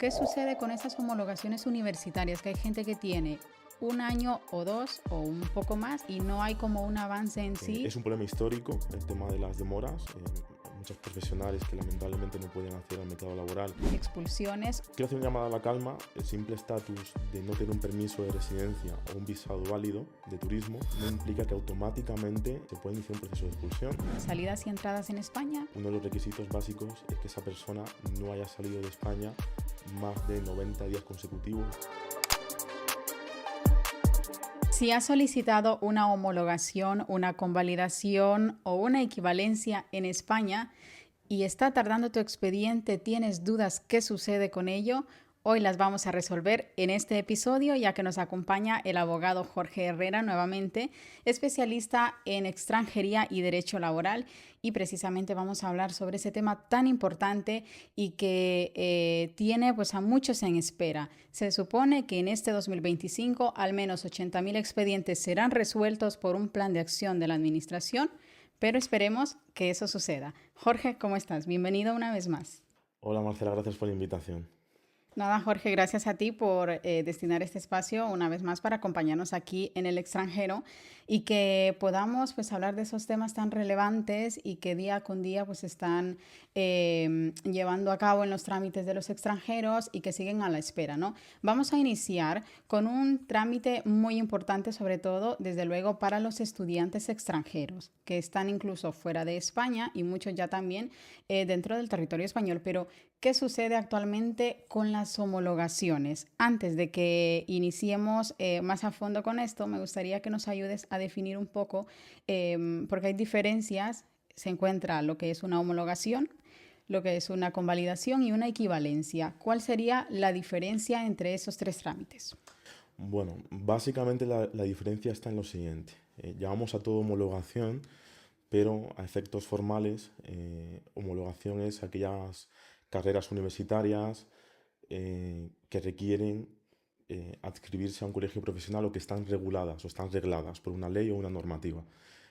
¿Qué sucede con esas homologaciones universitarias? Que hay gente que tiene un año o dos o un poco más y no hay como un avance en sí. Es un problema histórico el tema de las demoras. Hay muchos profesionales que lamentablemente no pueden acceder al mercado laboral. Expulsiones. Quiero hacer una llamada a la calma. El simple estatus de no tener un permiso de residencia o un visado válido de turismo no implica que automáticamente se pueda iniciar un proceso de expulsión. Salidas y entradas en España. Uno de los requisitos básicos es que esa persona no haya salido de España más de 90 días consecutivos. Si has solicitado una homologación, una convalidación o una equivalencia en España y está tardando tu expediente, tienes dudas qué sucede con ello, hoy las vamos a resolver en este episodio, ya que nos acompaña el abogado Jorge Herrera nuevamente, especialista en extranjería y derecho laboral, y precisamente vamos a hablar sobre ese tema tan importante y que tiene pues a muchos en espera. Se supone que en este 2025 al menos 80.000 expedientes serán resueltos por un plan de acción de la administración, pero esperemos que eso suceda. Jorge, ¿cómo estás? Bienvenido una vez más. Hola Marcela, gracias por la invitación. Nada, Jorge, gracias a ti por destinar este espacio una vez más para acompañarnos aquí en el extranjero y que podamos pues hablar de esos temas tan relevantes y que día con día pues están llevando a cabo en los trámites de los extranjeros y que siguen a la espera, ¿no? Vamos a iniciar con un trámite muy importante, sobre todo, desde luego, para los estudiantes extranjeros que están incluso fuera de España y muchos ya también dentro del territorio español, pero ¿qué sucede actualmente con las homologaciones? Antes de que iniciemos más a fondo con esto, me gustaría que nos ayudes a definir un poco, porque hay diferencias. Se encuentra lo que es una homologación, lo que es una convalidación y una equivalencia. ¿Cuál sería la diferencia entre esos tres trámites? Bueno, básicamente la diferencia está en lo siguiente. Llamamos a todo homologación, pero a efectos formales, homologación es aquellas carreras universitarias que requieren adscribirse a un colegio profesional o que están reguladas o están regladas por una ley o una normativa.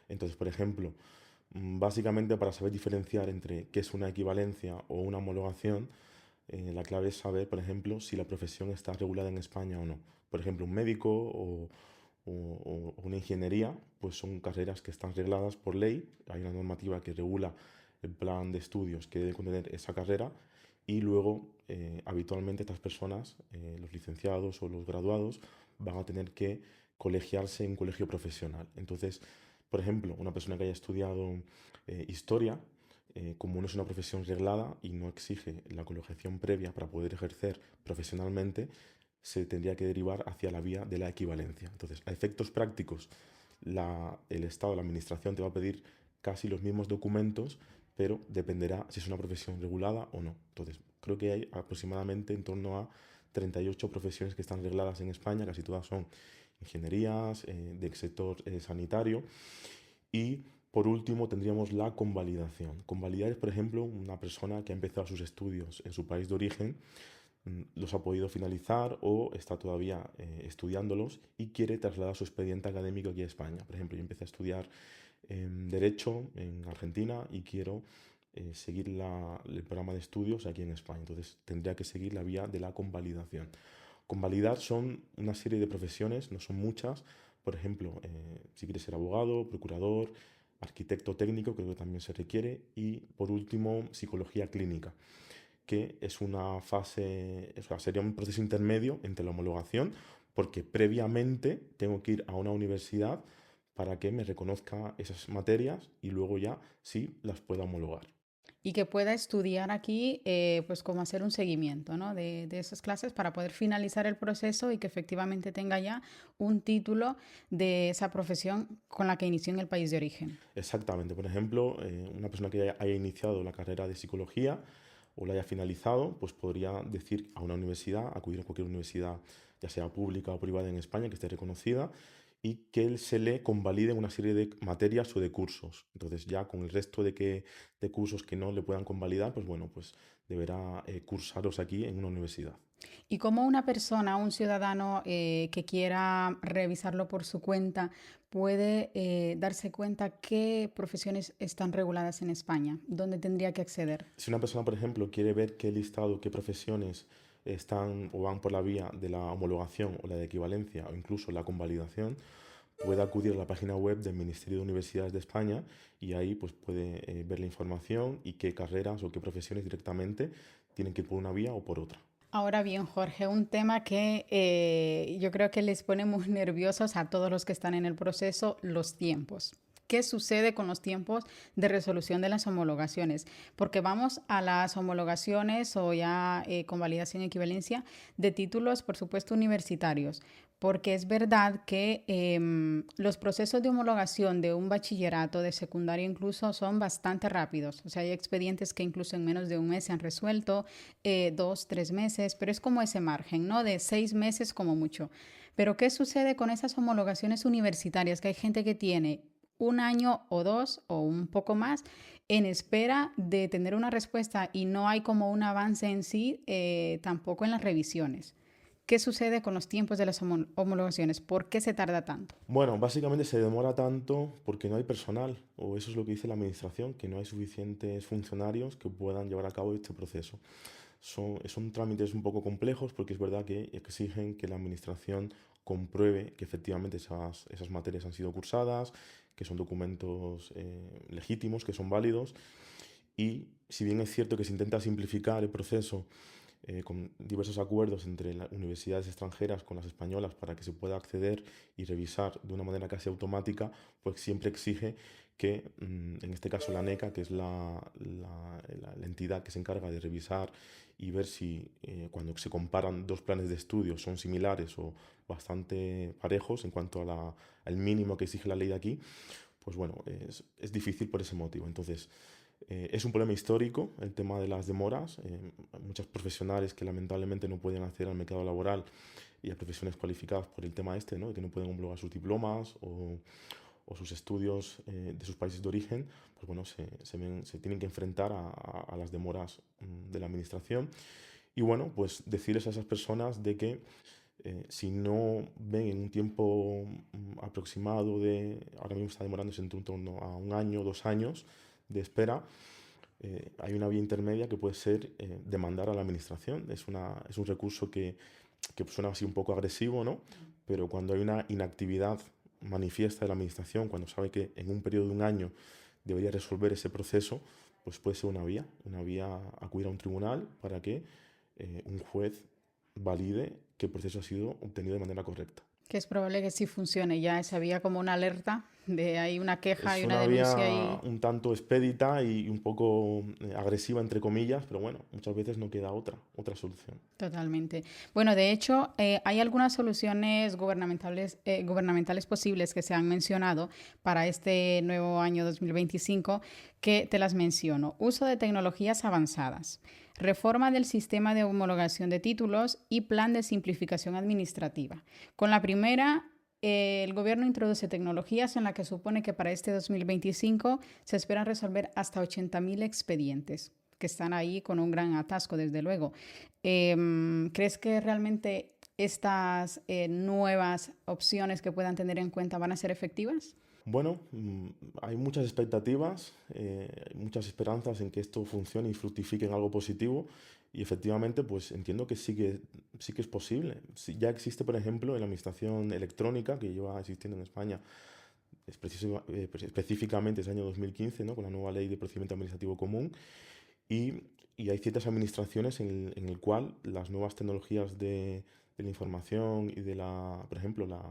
Entonces, por ejemplo, básicamente para saber diferenciar entre qué es una equivalencia o una homologación, la clave es saber, por ejemplo, si la profesión está regulada en España o no. Por ejemplo, un médico o una ingeniería, pues son carreras que están regladas por ley. Hay una normativa que regula el plan de estudios que debe contener esa carrera y luego habitualmente estas personas, los licenciados o los graduados, van a tener que colegiarse en un colegio profesional. Entonces, por ejemplo, una persona que haya estudiado historia, como no es una profesión reglada y no exige la colegiación previa para poder ejercer profesionalmente, se tendría que derivar hacia la vía de la equivalencia. Entonces, a efectos prácticos, el Estado, la Administración te va a pedir casi los mismos documentos, pero dependerá si es una profesión regulada o no. Entonces, creo que hay aproximadamente en torno a 38 profesiones que están regladas en España, casi todas son ingenierías, del sector sanitario. Y por último tendríamos la convalidación. Convalidar es, por ejemplo, una persona que ha empezado sus estudios en su país de origen, los ha podido finalizar o está todavía estudiándolos y quiere trasladar su expediente académico aquí a España. Por ejemplo, yo empecé a estudiar Derecho en Argentina y quiero seguir el programa de estudios aquí en España. Entonces tendría que seguir la vía de la convalidación. Convalidar son una serie de profesiones, no son muchas. Por ejemplo, si quieres ser abogado, procurador, arquitecto técnico, creo que también se requiere. Y por último, psicología clínica, que es una fase, o sea, sería un proceso intermedio entre la homologación, porque previamente tengo que ir a una universidad para que me reconozca esas materias y luego ya sí las pueda homologar. Y que pueda estudiar aquí, pues como hacer un seguimiento, ¿no? de esas clases para poder finalizar el proceso y que efectivamente tenga ya un título de esa profesión con la que inició en el país de origen. Exactamente. Por ejemplo, una persona que haya iniciado la carrera de psicología o la haya finalizado, pues podría decir a una universidad, acudir a cualquier universidad, ya sea pública o privada en España, que esté reconocida, y que él se le convalide una serie de materias o de cursos. Entonces, ya con el resto de cursos que no le puedan convalidar, pues bueno, pues deberá cursarlos aquí en una universidad. Y como una persona, un ciudadano que quiera revisarlo por su cuenta, puede darse cuenta qué profesiones están reguladas en España, dónde tendría que acceder. Si una persona, por ejemplo, quiere ver qué listado, qué profesiones están o van por la vía de la homologación o la de equivalencia o incluso la convalidación, puede acudir a la página web del Ministerio de Universidades de España y ahí pues puede ver la información y qué carreras o qué profesiones directamente tienen que ir por una vía o por otra. Ahora bien, Jorge, un tema que yo creo que les pone muy nerviosos a todos los que están en el proceso, los tiempos. ¿Qué sucede con los tiempos de resolución de las homologaciones? Porque vamos a las homologaciones o ya convalidación y equivalencia de títulos, por supuesto, universitarios. Porque es verdad que los procesos de homologación de un bachillerato, de secundaria incluso, son bastante rápidos. O sea, hay expedientes que incluso en menos de un mes se han resuelto, 2, 3 meses, pero es como ese margen, ¿no? De 6 meses como mucho. Pero ¿qué sucede con esas homologaciones universitarias? Que hay gente que tiene 1 año o 2 o un poco más en espera de tener una respuesta y no hay como un avance en sí, tampoco en las revisiones. ¿Qué sucede con los tiempos de las homologaciones? ¿Por qué se tarda tanto? Bueno, básicamente se demora tanto porque no hay personal, o eso es lo que dice la administración, que no hay suficientes funcionarios que puedan llevar a cabo este proceso. Son trámites un poco complejos porque es verdad que exigen que la administración compruebe que efectivamente esas materias han sido cursadas, que son documentos legítimos, que son válidos. Y si bien es cierto que se intenta simplificar el proceso con diversos acuerdos entre las universidades extranjeras con las españolas para que se pueda acceder y revisar de una manera casi automática, pues siempre exige que, en este caso la NECA, que es la entidad que se encarga de revisar y ver si cuando se comparan dos planes de estudio son similares o bastante parejos en cuanto al mínimo que exige la ley de aquí, pues bueno, es difícil por ese motivo. Entonces, es un problema histórico el tema de las demoras. Hay muchos profesionales que lamentablemente no pueden acceder al mercado laboral y a profesiones cualificadas por el tema este, ¿no? Que no pueden homologar sus diplomas o sus estudios de sus países de origen, pues bueno, se tienen que enfrentar a las demoras de la administración. Y bueno, pues decirles a esas personas de que si no ven en un tiempo aproximado ahora mismo está demorándose en torno a 1 año, 2 años de espera, hay una vía intermedia que puede ser demandar a la administración. Es un recurso que suena así un poco agresivo, ¿no? Pero cuando hay una inactividad manifiesta de la administración, cuando sabe que en un periodo de 1 año debería resolver ese proceso, pues puede ser una vía acudir a un tribunal para que un juez valide que el proceso ha sido obtenido de manera correcta. Que es probable que sí funcione. Ya se había como una alerta de hay una queja y Es una una denuncia vía y un tanto expedita y un poco agresiva, entre comillas, pero bueno, muchas veces no queda otra solución. totalmente. Bueno, de hecho, hay algunas soluciones gubernamentales posibles que se han mencionado para este nuevo año 2025 que te las menciono. Uso de tecnologías avanzadas, reforma del sistema de homologación de títulos y plan de simplificación administrativa. Con la primera, el gobierno introduce tecnologías en las que supone que para este 2025 se esperan resolver hasta 80.000 expedientes que están ahí con un gran atasco, desde luego. ¿Crees que realmente estas nuevas opciones que puedan tener en cuenta van a ser efectivas? Bueno, hay muchas expectativas, hay muchas esperanzas en que esto funcione y fructifique en algo positivo y efectivamente pues entiendo que sí que es posible. Ya existe, por ejemplo, en la administración electrónica que lleva existiendo en España específicamente desde el año 2015, ¿no? Con la nueva ley de procedimiento administrativo común y, y hay ciertas administraciones en el cual las nuevas tecnologías de la información y por ejemplo, la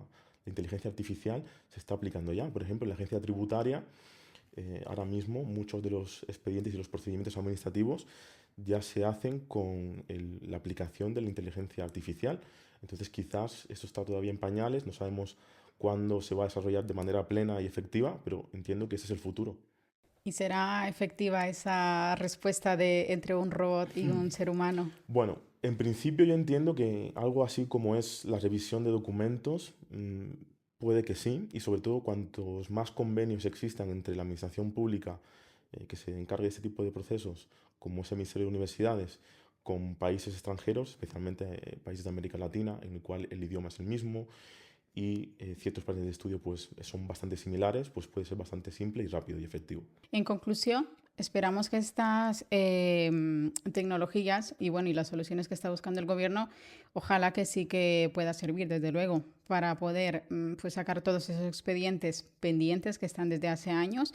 inteligencia artificial se está aplicando ya. Por ejemplo, en la agencia tributaria, ahora mismo muchos de los expedientes y los procedimientos administrativos ya se hacen con la aplicación de la inteligencia artificial. Entonces, quizás esto está todavía en pañales, no sabemos cuándo se va a desarrollar de manera plena y efectiva, pero entiendo que ese es el futuro. ¿Y será efectiva esa respuesta de entre un robot y un ser humano? Bueno, en principio yo entiendo que algo así como es la revisión de documentos, puede que sí, y sobre todo cuantos más convenios existan entre la administración pública que se encargue de este tipo de procesos, como es el Ministerio de Universidades, con países extranjeros, especialmente países de América Latina, en el cual el idioma es el mismo y ciertos planes de estudio pues son bastante similares, pues puede ser bastante simple y rápido y efectivo. En conclusión, Esperamos que estas tecnologías y bueno, y las soluciones que está buscando el gobierno, ojalá que sí que pueda servir, desde luego, para poder pues sacar todos esos expedientes pendientes que están desde hace años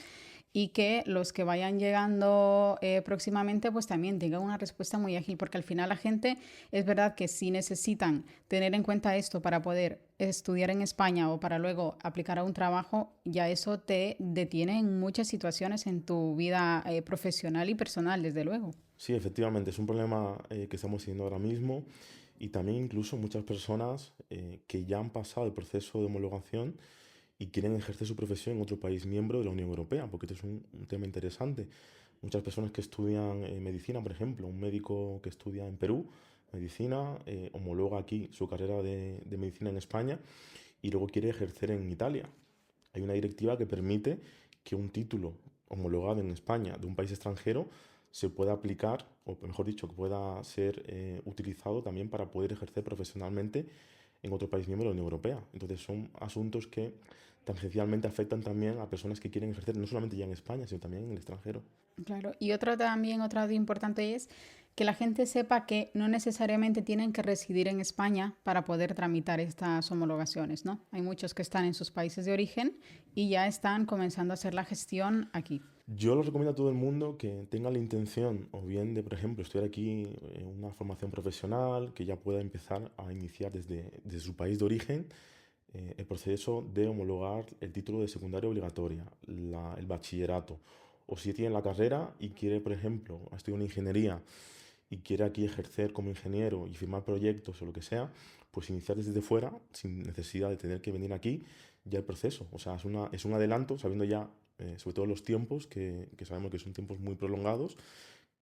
y que los que vayan llegando próximamente pues también tengan una respuesta muy ágil, porque al final la gente es verdad que si necesitan tener en cuenta esto para poder estudiar en España o para luego aplicar a un trabajo, ya eso te detiene en muchas situaciones en tu vida profesional y personal, desde luego. Sí, efectivamente, es un problema que estamos teniendo ahora mismo y también incluso muchas personas que ya han pasado el proceso de homologación y quieren ejercer su profesión en otro país miembro de la Unión Europea, porque este es un tema interesante. Muchas personas que estudian medicina, por ejemplo, un médico que estudia en Perú, medicina, homologa aquí su carrera de medicina en España y luego quiere ejercer en Italia. Hay una directiva que permite que un título homologado en España de un país extranjero se pueda aplicar, o mejor dicho, que pueda ser utilizado también para poder ejercer profesionalmente en otro país miembro de la Unión Europea. Entonces son asuntos que tangencialmente afectan también a personas que quieren ejercer no solamente ya en España, sino también en el extranjero. Claro, y otro también, otro dato importante es que la gente sepa que no necesariamente tienen que residir en España para poder tramitar estas homologaciones, ¿no? Hay muchos que están en sus países de origen y ya están comenzando a hacer la gestión aquí. Yo lo recomiendo a todo el mundo que tenga la intención o bien de, por ejemplo, estudiar aquí una formación profesional, que ya pueda empezar a iniciar desde su país de origen el proceso de homologar el título de secundaria obligatoria, el bachillerato. O si tiene la carrera y quiere, por ejemplo, estudiar una ingeniería y quiere aquí ejercer como ingeniero y firmar proyectos o lo que sea, pues iniciar desde fuera sin necesidad de tener que venir aquí ya el proceso. O sea, es un adelanto sabiendo ya, sobre todo los tiempos, que sabemos que son tiempos muy prolongados,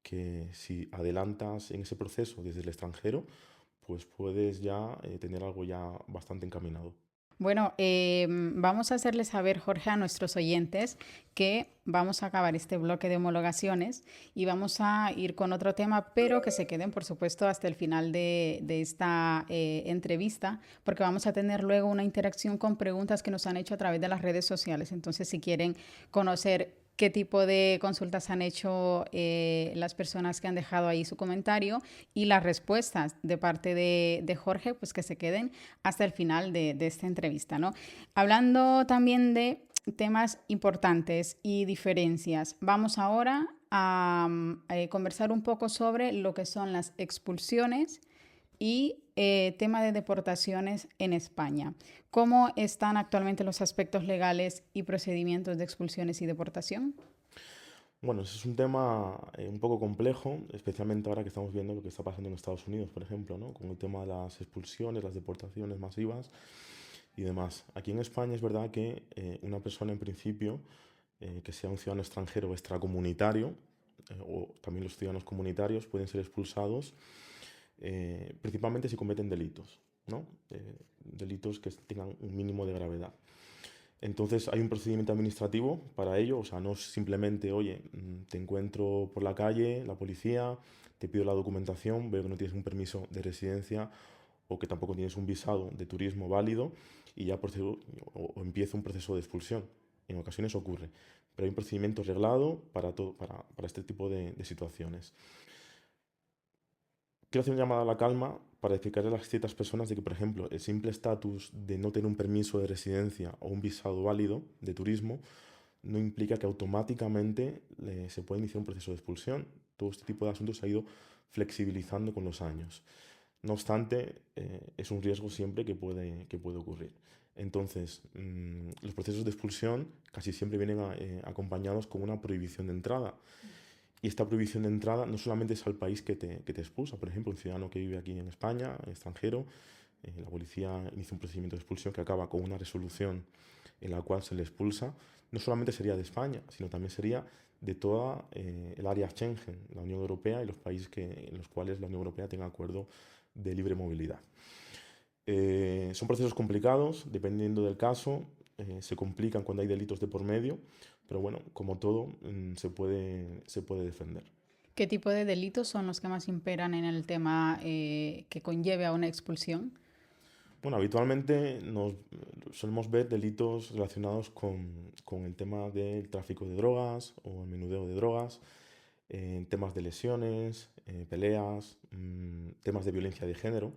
que si adelantas en ese proceso desde el extranjero, pues puedes ya tener algo ya bastante encaminado. Bueno, vamos a hacerles saber, Jorge, a nuestros oyentes que vamos a acabar este bloque de homologaciones y vamos a ir con otro tema, pero que se queden, por supuesto, hasta el final de esta entrevista, porque vamos a tener luego una interacción con preguntas que nos han hecho a través de las redes sociales. Entonces, si quieren conocer qué tipo de consultas han hecho las personas que han dejado ahí su comentario y las respuestas de parte de Jorge, pues que se queden hasta el final de esta entrevista, ¿no? Hablando también de temas importantes y diferencias, vamos ahora a conversar un poco sobre lo que son las expulsiones y tema de deportaciones en España. ¿Cómo están actualmente los aspectos legales y procedimientos de expulsiones y deportación? Bueno, ese es un tema un poco complejo, especialmente ahora que estamos viendo lo que está pasando en Estados Unidos, por ejemplo, ¿no? Con el tema de las expulsiones, las deportaciones masivas y demás. Aquí en España es verdad que una persona en principio que sea un ciudadano extranjero o extracomunitario, o también los ciudadanos comunitarios pueden ser expulsados principalmente si cometen delitos, ¿no? Delitos que tengan un mínimo de gravedad. Entonces hay un procedimiento administrativo para ello, o sea, no es simplemente, oye, te encuentro por la calle, la policía, te pido la documentación, veo que no tienes un permiso de residencia o que tampoco tienes un visado de turismo válido y ya procedo, o empieza un proceso de expulsión. En ocasiones ocurre, pero hay un procedimiento reglado para este tipo de situaciones. Quiero hacer una llamada a la calma para explicarle a las ciertas personas de que, por ejemplo, el simple estatus de no tener un permiso de residencia o un visado válido de turismo no implica que automáticamente se pueda iniciar un proceso de expulsión. Todo este tipo de asuntos se ha ido flexibilizando con los años. No obstante, es un riesgo siempre que puede ocurrir. Entonces, los procesos de expulsión casi siempre vienen acompañados con una prohibición de entrada. Y esta prohibición de entrada no solamente es al país que te expulsa, por ejemplo, un ciudadano que vive aquí en España, extranjero, la policía inicia un procedimiento de expulsión que acaba con una resolución en la cual se le expulsa, no solamente sería de España, sino también sería de toda el área Schengen, la Unión Europea y los países en los cuales la Unión Europea tenga acuerdo de libre movilidad. Son procesos complicados, dependiendo del caso, se complican cuando hay delitos de por medio, pero bueno, como todo, se puede defender. ¿Qué tipo de delitos son los que más imperan en el tema que conlleve a una expulsión? Bueno, habitualmente nos solemos ver delitos relacionados con el tema del tráfico de drogas o el menudeo de drogas, temas de lesiones, peleas, temas de violencia de género,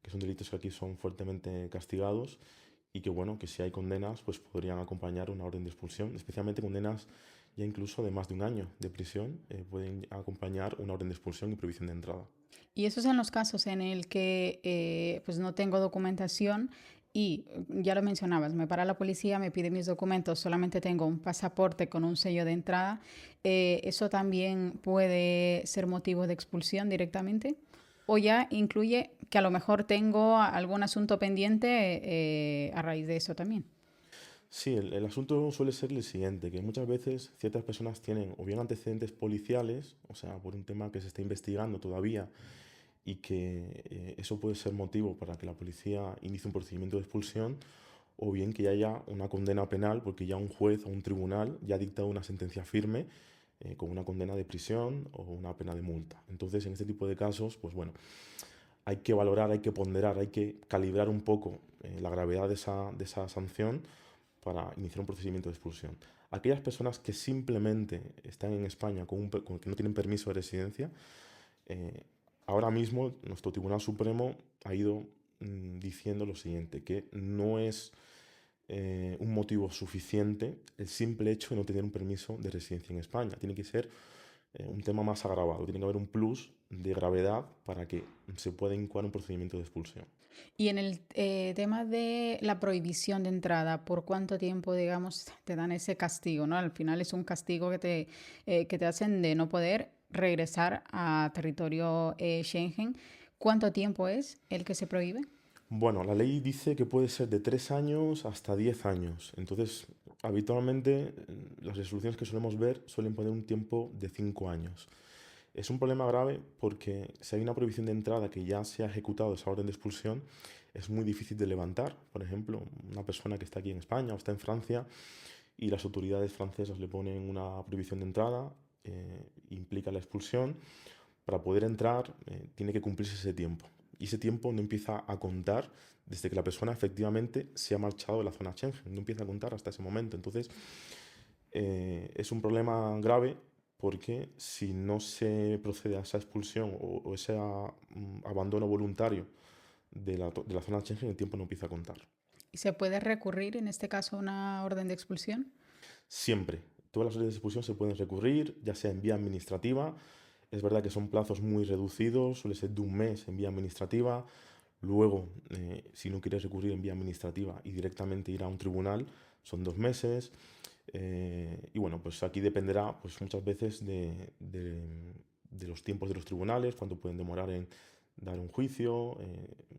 que son delitos que aquí son fuertemente castigados y que bueno, que si hay condenas, pues podrían acompañar una orden de expulsión, especialmente condenas ya incluso de más de un año de prisión, pueden acompañar una orden de expulsión y prohibición de entrada. Y esos son los casos en el que pues no tengo documentación y ya lo mencionabas, me para la policía, me pide mis documentos, solamente tengo un pasaporte con un sello de entrada. ¿Eso también puede ser motivo de expulsión directamente? ¿O ya incluye que a lo mejor tengo algún asunto pendiente a raíz de eso también? Sí, el asunto suele ser el siguiente, que muchas veces ciertas personas tienen o bien antecedentes policiales, o sea, por un tema que se está investigando todavía y que eso puede ser motivo para que la policía inicie un procedimiento de expulsión, o bien que ya haya una condena penal porque ya un juez o un tribunal ya ha dictado una sentencia firme con una condena de prisión o una pena de multa. Entonces, en este tipo de casos, pues bueno, hay que valorar, hay que ponderar, hay que calibrar un poco la gravedad de esa sanción para iniciar un procedimiento de expulsión. Aquellas personas que simplemente están en España que no tienen permiso de residencia, eh, ahora mismo nuestro Tribunal Supremo ha ido diciendo lo siguiente, que no es un motivo suficiente el simple hecho de no tener un permiso de residencia en España. Tiene que ser un tema más agravado, tiene que haber un plus de gravedad para que se pueda incoar un procedimiento de expulsión. Y en el tema de la prohibición de entrada, ¿por cuánto tiempo, digamos, te dan ese castigo, ¿no? Al final es un castigo que te hacen de no poder regresar a territorio Schengen. ¿Cuánto tiempo es el que se prohíbe? Bueno, la ley dice que puede ser de 3 años hasta 10 años. Entonces, habitualmente las resoluciones que solemos ver suelen poner un tiempo de 5 años. Es un problema grave porque si hay una prohibición de entrada que ya se ha ejecutado esa orden de expulsión, es muy difícil de levantar. Por ejemplo, una persona que está aquí en España o está en Francia y las autoridades francesas le ponen una prohibición de entrada, implica la expulsión. Para poder entrar, tiene que cumplirse ese tiempo. Y ese tiempo no empieza a contar desde que la persona efectivamente se ha marchado de la zona Schengen. No empieza a contar hasta ese momento. Entonces, es un problema grave porque si no se procede a esa expulsión o ese abandono voluntario de la zona Schengen, el tiempo no empieza a contar. ¿Y se puede recurrir en este caso a una orden de expulsión? Siempre. Todas las órdenes de expulsión se pueden recurrir, ya sea en vía administrativa. Es verdad que son plazos muy reducidos, suele ser de un mes en vía administrativa. Luego, si no quieres recurrir en vía administrativa y directamente ir a un tribunal, son 2 meses. Y bueno, pues aquí dependerá pues muchas veces de los tiempos de los tribunales, cuánto pueden demorar en dar un juicio,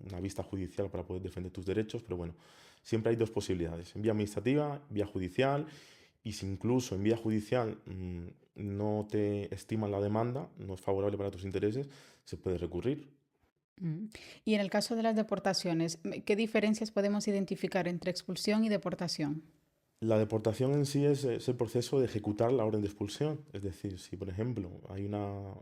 una vista judicial para poder defender tus derechos, pero bueno, siempre hay dos posibilidades, en vía administrativa, vía judicial, y si incluso en vía judicial no te estiman la demanda, no es favorable para tus intereses, se puede recurrir. Mm. Y en el caso de las deportaciones, ¿qué diferencias podemos identificar entre expulsión y deportación? La deportación en sí es el proceso de ejecutar la orden de expulsión. Es decir, si por ejemplo hay una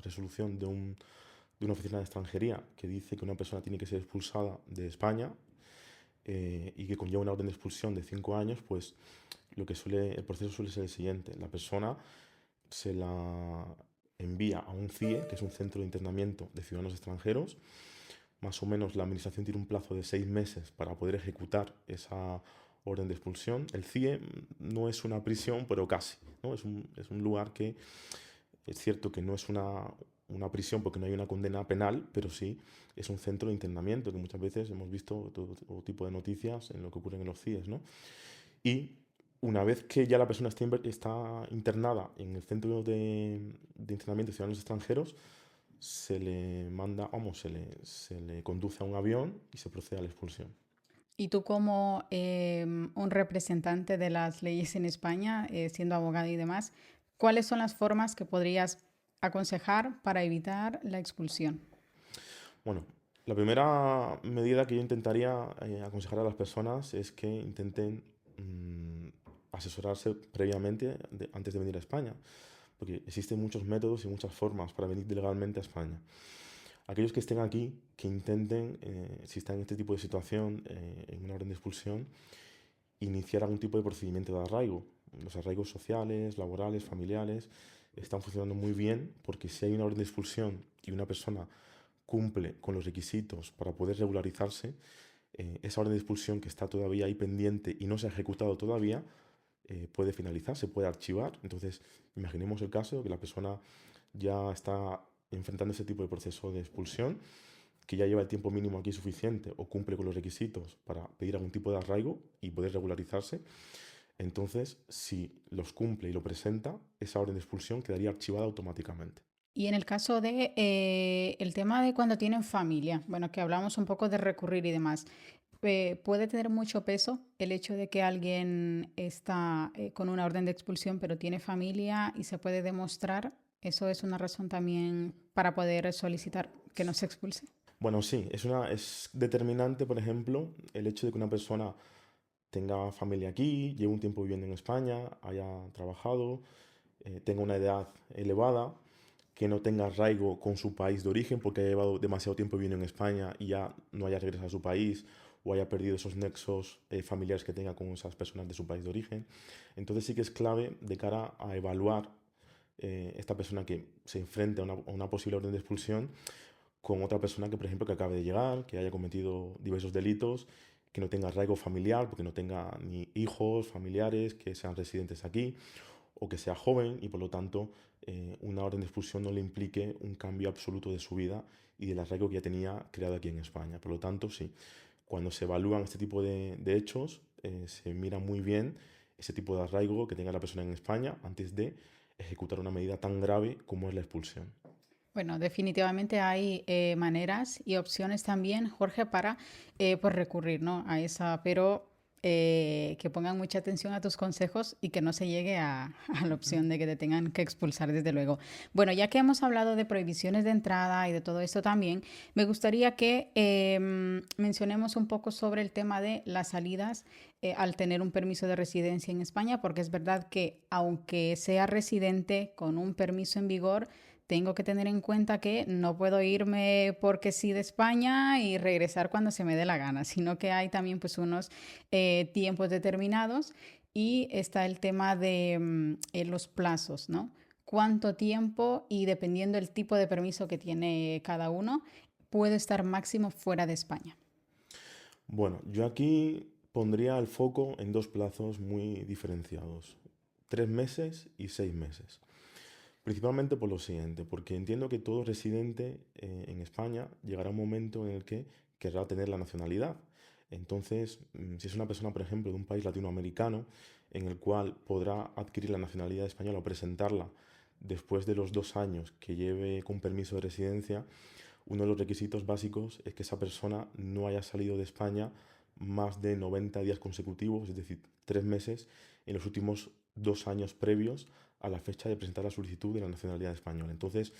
resolución de una oficina de extranjería que dice que una persona tiene que ser expulsada de España y que conlleva una orden de expulsión de 5 años, pues el proceso suele ser el siguiente. La persona se la envía a un CIE, que es un centro de internamiento de ciudadanos extranjeros. Más o menos la administración tiene un plazo de 6 meses para poder ejecutar esa orden de expulsión. El CIE no es una prisión, pero casi, ¿no? Es un lugar que es cierto que no es una prisión porque no hay una condena penal, pero sí es un centro de internamiento que muchas veces hemos visto todo tipo de noticias en lo que ocurre en los CIEs, ¿no? Y una vez que ya la persona está internada en el centro de internamiento de ciudadanos extranjeros, se le manda, vamos, se le conduce a un avión y se procede a la expulsión. Y tú como un representante de las leyes en España, siendo abogado y demás, ¿cuáles son las formas que podrías aconsejar para evitar la expulsión? Bueno, la primera medida que yo intentaría aconsejar a las personas es que intenten asesorarse previamente antes de venir a España, porque existen muchos métodos y muchas formas para venir legalmente a España. Aquellos que estén aquí, que intenten, si están en este tipo de situación, en una orden de expulsión, iniciar algún tipo de procedimiento de arraigo. Los arraigos sociales, laborales, familiares, están funcionando muy bien porque si hay una orden de expulsión y una persona cumple con los requisitos para poder regularizarse, esa orden de expulsión que está todavía ahí pendiente y no se ha ejecutado todavía, puede finalizar, se puede archivar. Entonces, imaginemos el caso de que la persona ya está enfrentando ese tipo de proceso de expulsión, que ya lleva el tiempo mínimo aquí suficiente o cumple con los requisitos para pedir algún tipo de arraigo y poder regularizarse. Entonces, si los cumple y lo presenta, esa orden de expulsión quedaría archivada automáticamente. Y en el caso de el tema de cuando tienen familia, bueno, que hablamos un poco de recurrir y demás, puede tener mucho peso el hecho de que alguien está con una orden de expulsión, pero tiene familia y se puede demostrar. Eso es una razón también para poder solicitar que no se expulse. Bueno, sí, es determinante, por ejemplo, el hecho de que una persona tenga familia aquí, lleve un tiempo viviendo en España, haya trabajado, tenga una edad elevada, que no tenga arraigo con su país de origen porque haya llevado demasiado tiempo viviendo en España y ya no haya regresado a su país o haya perdido esos nexos familiares que tenga con esas personas de su país de origen. Entonces sí que es clave de cara a evaluar esta persona que se enfrente a una posible orden de expulsión con otra persona que, por ejemplo, que acabe de llegar, que haya cometido diversos delitos, que no tenga arraigo familiar, porque no tenga ni hijos, familiares, que sean residentes aquí, o que sea joven y por lo tanto una orden de expulsión no le implique un cambio absoluto de su vida y del arraigo que ya tenía creado aquí en España. Por lo tanto, sí, cuando se evalúan este tipo de hechos, se mira muy bien ese tipo de arraigo que tenga la persona en España antes de ejecutar una medida tan grave como es la expulsión. Bueno, definitivamente hay maneras y opciones también, Jorge, para pues recurrir, ¿no? A esa, pero que pongan mucha atención a tus consejos y que no se llegue a la opción de que te tengan que expulsar, desde luego. Bueno, ya que hemos hablado de prohibiciones de entrada y de todo esto también, me gustaría que mencionemos un poco sobre el tema de las salidas al tener un permiso de residencia en España, porque es verdad que aunque sea residente con un permiso en vigor, tengo que tener en cuenta que no puedo irme porque sí de España y regresar cuando se me dé la gana, sino que hay también pues unos tiempos determinados y está el tema de los plazos, ¿no? ¿Cuánto tiempo y dependiendo del tipo de permiso que tiene cada uno, puedo estar máximo fuera de España? Bueno, yo aquí pondría el foco en dos plazos muy diferenciados, 3 meses y 6 meses. Principalmente por lo siguiente, porque entiendo que todo residente en España llegará un momento en el que querrá tener la nacionalidad. Entonces, si es una persona, por ejemplo, de un país latinoamericano, en el cual podrá adquirir la nacionalidad española o presentarla después de los 2 años que lleve con permiso de residencia, uno de los requisitos básicos es que esa persona no haya salido de España más de 90 días consecutivos, es decir, 3 meses, en los últimos 2 años previos a la fecha de presentar la solicitud de la nacionalidad española. Entonces,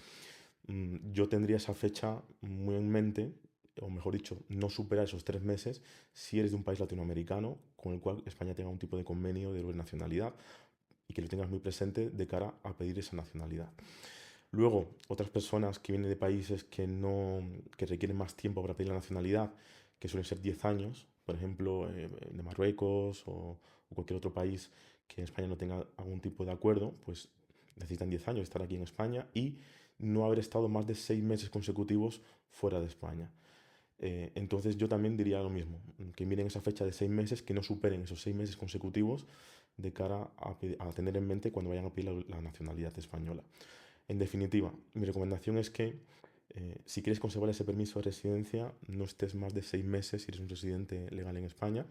yo tendría esa fecha muy en mente, o mejor dicho, no superar esos 3 meses si eres de un país latinoamericano con el cual España tenga un tipo de convenio de doble nacionalidad y que lo tengas muy presente de cara a pedir esa nacionalidad. Luego, otras personas que vienen de países que no, que requieren más tiempo para pedir la nacionalidad, que suelen ser 10 años, por ejemplo, de Marruecos o cualquier otro país que en España no tenga algún tipo de acuerdo, pues necesitan 10 años de estar aquí en España y no haber estado más de 6 meses consecutivos fuera de España. Entonces yo también diría lo mismo, que miren esa fecha de 6 meses, que no superen esos 6 meses consecutivos de cara a tener en mente cuando vayan a pedir la nacionalidad española. En definitiva, mi recomendación es que si quieres conservar ese permiso de residencia, no estés más de 6 meses si eres un residente legal en España.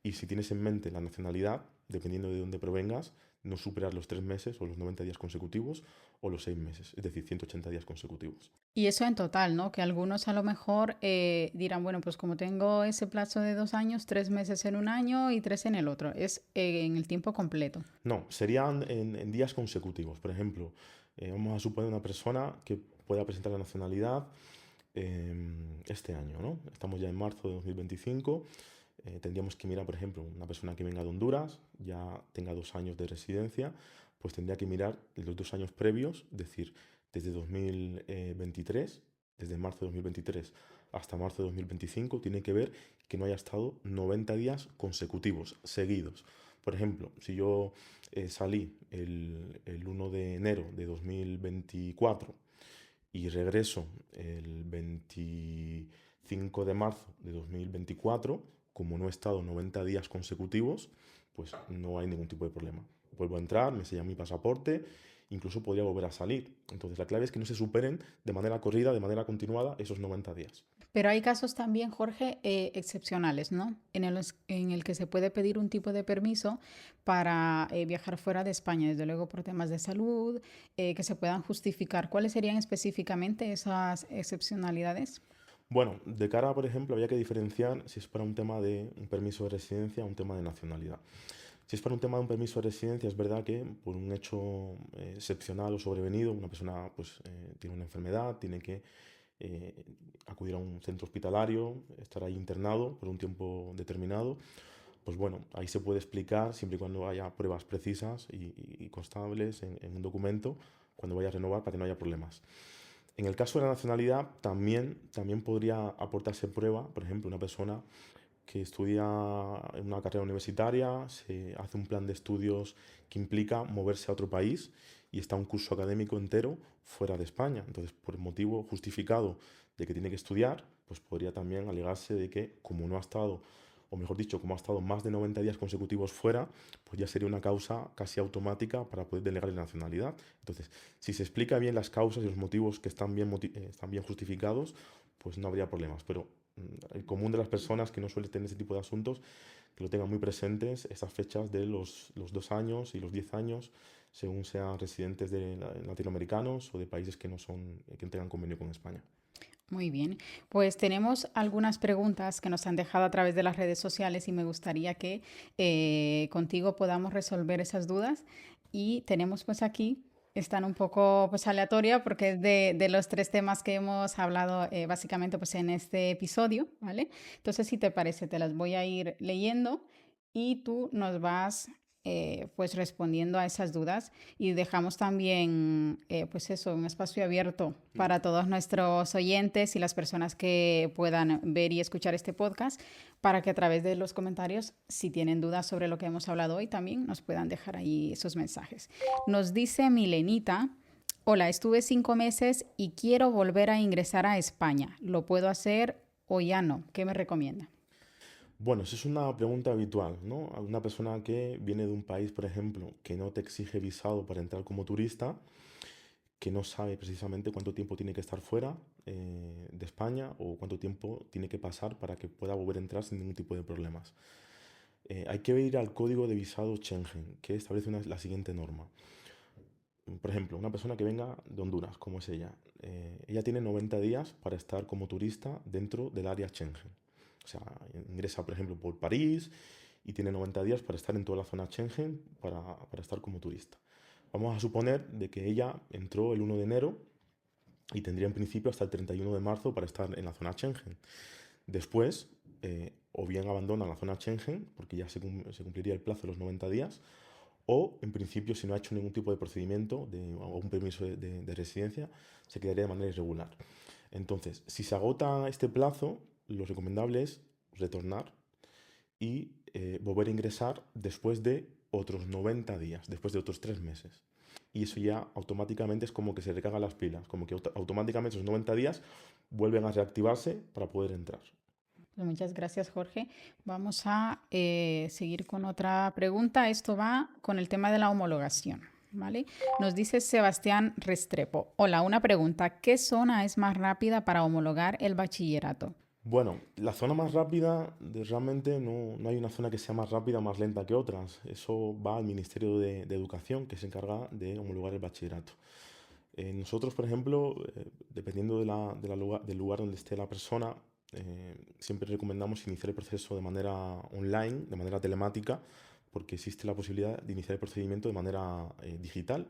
Y si tienes en mente la nacionalidad, dependiendo de dónde provengas, no superar los 3 meses o los 90 días consecutivos o los 6 meses, es decir, 180 días consecutivos. Y eso en total, ¿no? Que algunos a lo mejor dirán, bueno, pues como tengo ese plazo de 2 años, 3 meses en un año y tres en el otro. Es en el tiempo completo. No, serían en días consecutivos. Por ejemplo, vamos a suponer una persona que pueda presentar la nacionalidad este año, ¿no? Estamos ya en marzo de 2025. Tendríamos que mirar, por ejemplo, una persona que venga de Honduras, ya tenga 2 años de residencia, pues tendría que mirar los 2 años previos, es decir, desde 2023 desde marzo de 2023 hasta marzo de 2025, tiene que ver que no haya estado 90 días consecutivos, seguidos. Por ejemplo, si yo salí el 1 de enero de 2024 y regreso el 25 de marzo de 2024, como no he estado 90 días consecutivos, pues no hay ningún tipo de problema. Vuelvo a entrar, me sellan mi pasaporte, incluso podría volver a salir. Entonces la clave es que no se superen de manera corrida, de manera continuada, esos 90 días. Pero hay casos también, Jorge, excepcionales, ¿no? En el que se puede pedir un tipo de permiso para viajar fuera de España, desde luego por temas de salud, que se puedan justificar. ¿Cuáles serían específicamente esas excepcionalidades? Bueno, de cara, por ejemplo, había que diferenciar si es para un tema de un permiso de residencia o un tema de nacionalidad. Si es para un tema de un permiso de residencia, es verdad que por un hecho excepcional o sobrevenido, una persona pues, tiene una enfermedad, tiene que eh, acudir a un centro hospitalario, estar ahí internado por un tiempo determinado, pues bueno, ahí se puede explicar siempre y cuando haya pruebas precisas y constables en un documento cuando vaya a renovar para que no haya problemas. En el caso de la nacionalidad, también podría aportarse prueba, por ejemplo, una persona que estudia en una carrera universitaria, se hace un plan de estudios que implica moverse a otro país y está un curso académico entero fuera de España. Entonces, por el motivo justificado de que tiene que estudiar, pues podría también alegarse de que como no ha estado, o mejor dicho, como ha estado más de 90 días consecutivos fuera, pues ya sería una causa casi automática para poder delegar la nacionalidad. Entonces, si se explica bien las causas y los motivos que están bien justificados, pues no habría problemas. Pero el común de las personas que no suelen tener ese tipo de asuntos, que lo tengan muy presentes, esas fechas de los 2 años y los 10 años, según sean residentes de latinoamericanos o de países que no son, que no tengan convenio con España. Muy bien, pues tenemos algunas preguntas que nos han dejado a través de las redes sociales y me gustaría que contigo podamos resolver esas dudas. Y tenemos pues aquí, están un poco pues aleatoria porque es de los tres temas que hemos hablado básicamente pues en este episodio, ¿vale? Entonces, si te parece, te las voy a ir leyendo y tú nos vas pues respondiendo a esas dudas y dejamos también, pues eso, un espacio abierto para todos nuestros oyentes y las personas que puedan ver y escuchar este podcast, para que a través de los comentarios, si tienen dudas sobre lo que hemos hablado hoy, también nos puedan dejar ahí esos mensajes. Nos dice Milenita: hola, estuve 5 meses y quiero volver a ingresar a España. ¿Lo puedo hacer o ya no? ¿Qué me recomienda? Bueno, eso es una pregunta habitual, ¿no? A una persona que viene de un país, por ejemplo, que no te exige visado para entrar como turista, que no sabe precisamente cuánto tiempo tiene que estar fuera de España o cuánto tiempo tiene que pasar para que pueda volver a entrar sin ningún tipo de problemas. Hay que ir al código de visado Schengen, que establece la siguiente norma. Por ejemplo, una persona que venga de Honduras, como es ella tiene 90 días para estar como turista dentro del área Schengen. O sea, ingresa, por ejemplo, por París y tiene 90 días para estar en toda la zona Schengen para estar como turista. Vamos a suponer de que ella entró el 1 de enero y tendría en principio hasta el 31 de marzo para estar en la zona Schengen. Después, o bien abandona la zona Schengen, porque ya se cumpliría el plazo de los 90 días, o en principio, si no ha hecho ningún tipo de procedimiento o un permiso de residencia, se quedaría de manera irregular. Entonces, si se agota este plazo, lo recomendable es retornar y volver a ingresar después de otros 90 días, después de otros 3 meses. Y eso ya automáticamente es como que se recargan las pilas, como que automáticamente esos 90 días vuelven a reactivarse para poder entrar. Pues muchas gracias, Jorge. Vamos a seguir con otra pregunta. Esto va con el tema de la homologación, ¿vale? Nos dice Sebastián Restrepo: hola, una pregunta. ¿Qué zona es más rápida para homologar el bachillerato? Bueno, la zona más rápida, realmente no hay una zona que sea más rápida o más lenta que otras. Eso va al Ministerio de Educación, que se encarga de homologar el bachillerato. Nosotros, por ejemplo, dependiendo del lugar donde esté la persona, siempre recomendamos iniciar el proceso de manera online, de manera telemática, porque existe la posibilidad de iniciar el procedimiento de manera digital.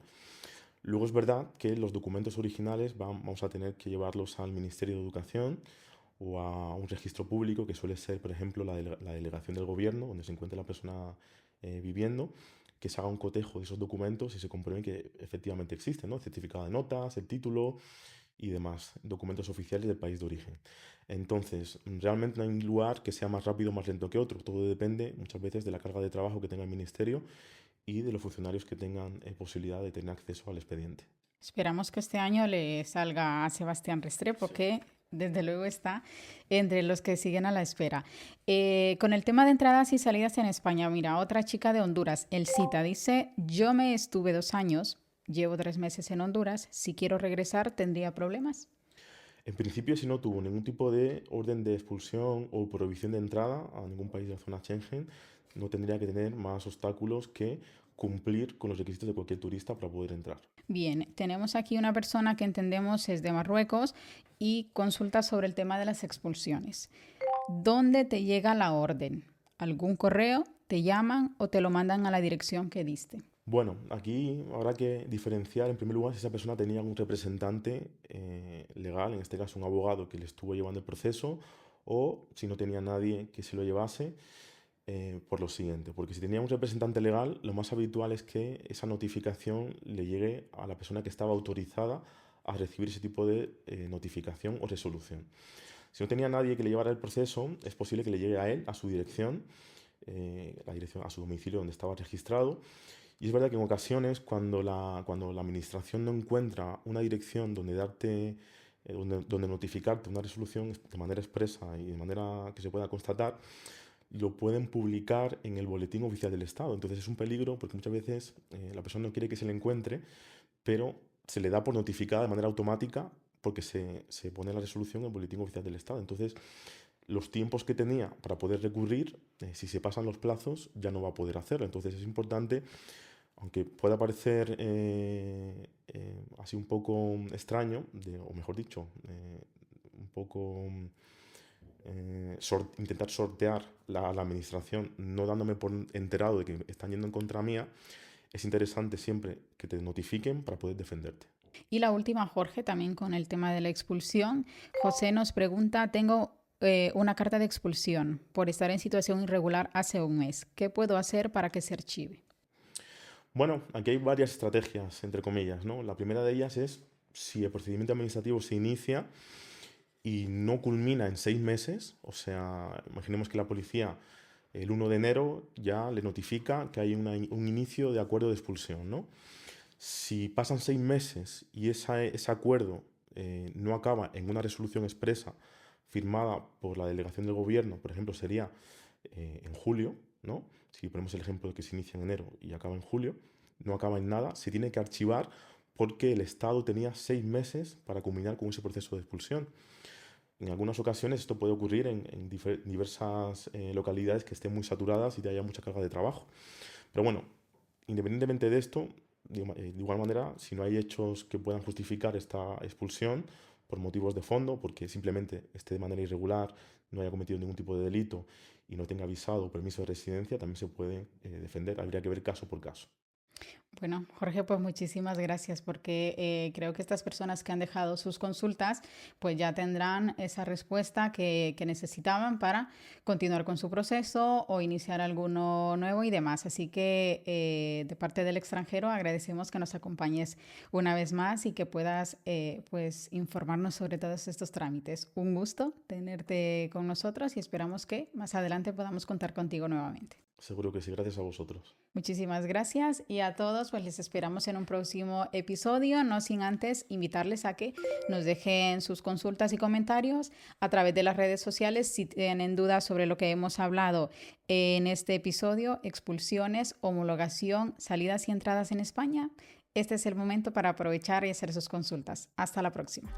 Luego es verdad que los documentos originales vamos a tener que llevarlos al Ministerio de Educación o a un registro público, que suele ser, por ejemplo, la delegación del gobierno, donde se encuentra la persona viviendo, que se haga un cotejo de esos documentos y se compruebe que efectivamente existen, ¿no? El certificado de notas, el título, y demás, documentos oficiales del país de origen. Entonces, realmente no hay un lugar que sea más rápido o más lento que otro. Todo depende muchas veces de la carga de trabajo que tenga el ministerio y de los funcionarios que tengan posibilidad de tener acceso al expediente. Esperamos que este año le salga a Sebastián Restrepo, Sí. que desde luego está entre los que siguen a la espera. Con el tema de entradas y salidas en España, mira, otra chica de Honduras, Elcita, dice, yo me estuve 2 años, llevo 3 meses en Honduras, si quiero regresar, ¿tendría problemas? En principio, si no tuvo ningún tipo de orden de expulsión o prohibición de entrada a ningún país de la zona Schengen, no tendría que tener más obstáculos que cumplir con los requisitos de cualquier turista para poder entrar. Bien, tenemos aquí una persona que entendemos es de Marruecos y consulta sobre el tema de las expulsiones. ¿Dónde te llega la orden? ¿Algún correo? ¿Te llaman o te lo mandan a la dirección que diste? Bueno, aquí habrá que diferenciar en primer lugar si esa persona tenía un representante legal, en este caso un abogado que le estuvo llevando el proceso, o si no tenía nadie que se lo llevase, por lo siguiente. Porque si tenía un representante legal, lo más habitual es que esa notificación le llegue a la persona que estaba autorizada a recibir ese tipo de notificación o resolución. Si no tenía nadie que le llevara el proceso, es posible que le llegue a él, a su dirección, la dirección a su domicilio donde estaba registrado. Y es verdad que en ocasiones, cuando la administración no encuentra una dirección donde donde notificarte una resolución de manera expresa y de manera que se pueda constatar, lo pueden publicar en el boletín oficial del Estado. Entonces es un peligro porque muchas veces la persona no quiere que se le encuentre, pero se le da por notificada de manera automática porque se pone la resolución en el boletín oficial del Estado. Entonces, los tiempos que tenía para poder recurrir, si se pasan los plazos, ya no va a poder hacerlo. Entonces es importante, aunque pueda parecer así un poco extraño, o mejor dicho, un poco intentar sortear la administración, no dándome por enterado de que están yendo en contra mía, es interesante siempre que te notifiquen para poder defenderte. Y la última, Jorge, también con el tema de la expulsión. José nos pregunta, tengo una carta de expulsión por estar en situación irregular hace un mes. ¿Qué puedo hacer para que se archive? Bueno, aquí hay varias estrategias, entre comillas, ¿no? La primera de ellas es si el procedimiento administrativo se inicia y no culmina en 6 meses, o sea, imaginemos que la policía el 1 de enero ya le notifica que hay un inicio de acuerdo de expulsión, ¿no? Si pasan 6 meses y ese acuerdo no acaba en una resolución expresa firmada por la delegación del gobierno, por ejemplo, sería en julio, ¿no? Si ponemos el ejemplo de que se inicia en enero y acaba en julio, no acaba en nada, se tiene que archivar porque el Estado tenía 6 meses para culminar con ese proceso de expulsión. En algunas ocasiones esto puede ocurrir en diversas localidades que estén muy saturadas y haya mucha carga de trabajo. Pero bueno, independientemente de esto, de igual manera, si no hay hechos que puedan justificar esta expulsión por motivos de fondo, porque simplemente esté de manera irregular, no haya cometido ningún tipo de delito y no tenga visado o permiso de residencia, también se puede defender. Habría que ver caso por caso. Bueno, Jorge, pues muchísimas gracias porque creo que estas personas que han dejado sus consultas pues ya tendrán esa respuesta que necesitaban para continuar con su proceso o iniciar alguno nuevo y demás. Así que de parte del extranjero agradecemos que nos acompañes una vez más y que puedas pues informarnos sobre todos estos trámites. Un gusto tenerte con nosotros y esperamos que más adelante podamos contar contigo nuevamente. Seguro que sí, gracias a vosotros. Muchísimas gracias y a todos pues les esperamos en un próximo episodio, no sin antes invitarles a que nos dejen sus consultas y comentarios a través de las redes sociales si tienen dudas sobre lo que hemos hablado en este episodio, expulsiones, homologación, salidas y entradas en España. Este es el momento para aprovechar y hacer sus consultas. Hasta la próxima.